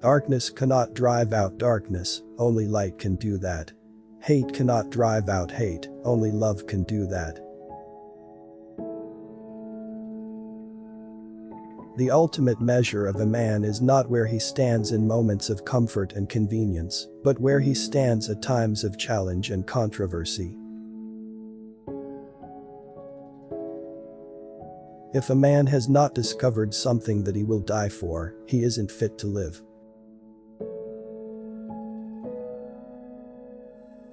Darkness cannot drive out darkness, only light can do that. Hate cannot drive out hate, only love can do that. The ultimate measure of a man is not where he stands in moments of comfort and convenience, but where he stands at times of challenge and controversy. If a man has not discovered something that he will die for, he isn't fit to live.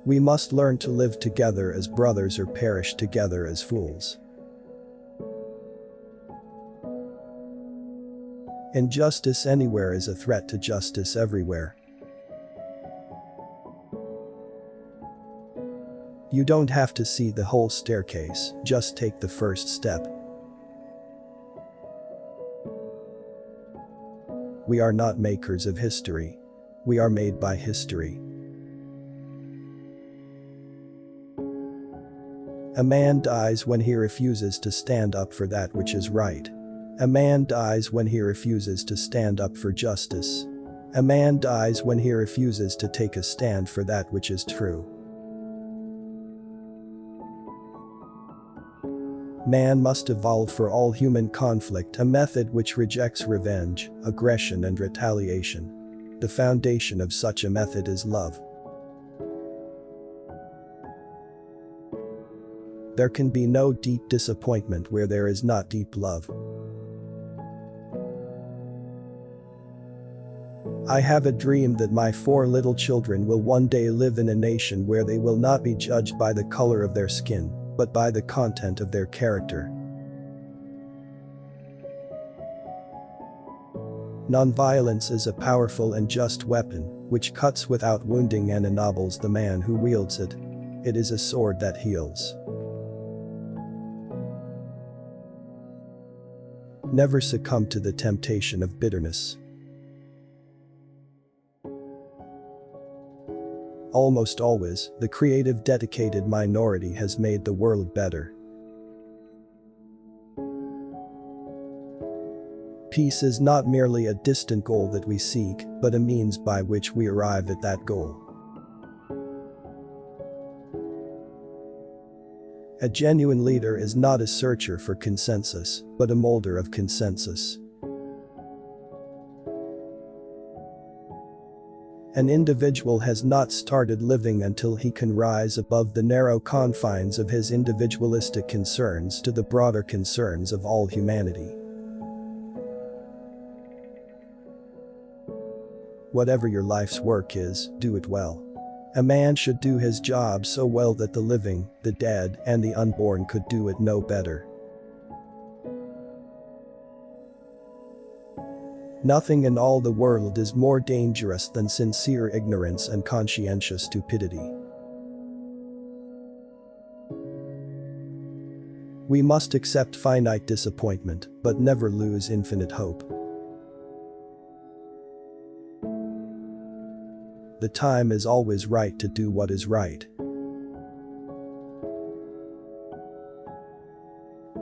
We must learn to live together as brothers or perish together as fools. Injustice anywhere is a threat to justice everywhere. You don't have to see the whole staircase, just take the first step. We are not makers of history. We are made by history. A man dies when he refuses to stand up for that which is right. A man dies when he refuses to stand up for justice. A man dies when he refuses to take a stand for that which is true. Man must evolve for all human conflict a method which rejects revenge, aggression and retaliation. The foundation of such a method is love. There can be no deep disappointment where there is not deep love. I have a dream that my 4 little children will one day live in a nation where they will not be judged by the color of their skin, but by the content of their character. Nonviolence is a powerful and just weapon, which cuts without wounding and ennobles the man who wields it. It is a sword that heals. Never succumb to the temptation of bitterness. Almost always, the creative, dedicated minority has made the world better. Peace is not merely a distant goal that we seek, but a means by which we arrive at that goal. A genuine leader is not a searcher for consensus, but a molder of consensus. An individual has not started living until he can rise above the narrow confines of his individualistic concerns to the broader concerns of all humanity. Whatever your life's work is, do it well. A man should do his job so well that the living, the dead, and the unborn could do it no better. Nothing in all the world is more dangerous than sincere ignorance and conscientious stupidity. We must accept finite disappointment, but never lose infinite hope. The time is always right to do what is right.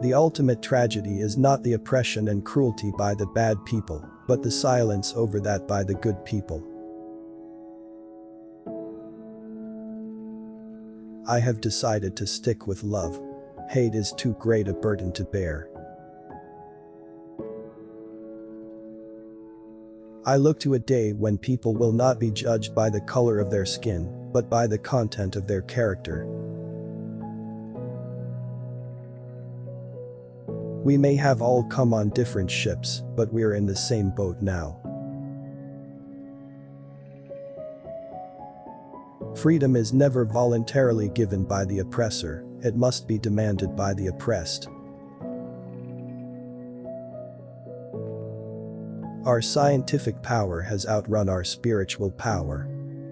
The ultimate tragedy is not the oppression and cruelty by the bad people, but the silence over that by the good people. I have decided to stick with love. Hate is too great a burden to bear. I look to a day when people will not be judged by the color of their skin, but by the content of their character. We may have all come on different ships, but we're in the same boat now. Freedom is never voluntarily given by the oppressor, it must be demanded by the oppressed. Our scientific power has outrun our spiritual power.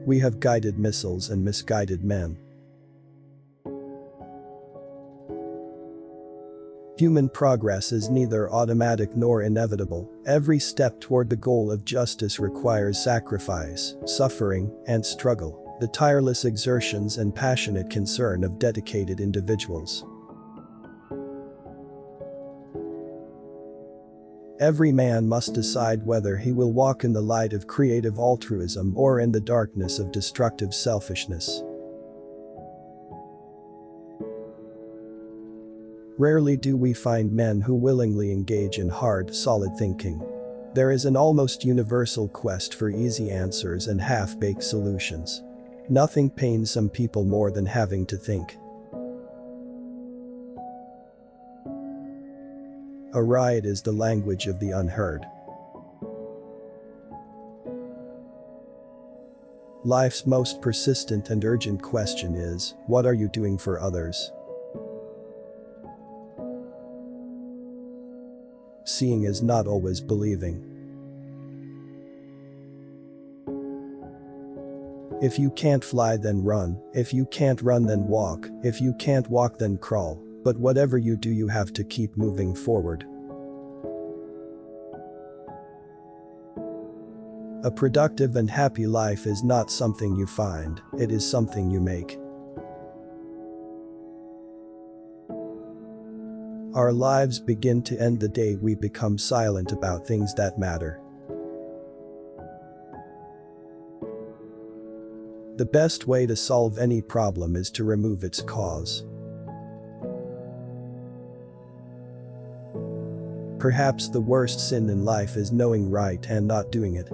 We have guided missiles and misguided men. Human progress is neither automatic nor inevitable. Every step toward the goal of justice requires sacrifice, suffering, and struggle, the tireless exertions and passionate concern of dedicated individuals. Every man must decide whether he will walk in the light of creative altruism or in the darkness of destructive selfishness. Rarely do we find men who willingly engage in hard, solid thinking. There is an almost universal quest for easy answers and half-baked solutions. Nothing pains some people more than having to think. A riot is the language of the unheard. Life's most persistent and urgent question is, what are you doing for others? Seeing is not always believing. If you can't fly, then run. If you can't run, then walk. If you can't walk, then crawl. But whatever you do, you have to keep moving forward. A productive and happy life is not something you find, it is something you make. Our lives begin to end the day we become silent about things that matter. The best way to solve any problem is to remove its cause. Perhaps the worst sin in life is knowing right and not doing it.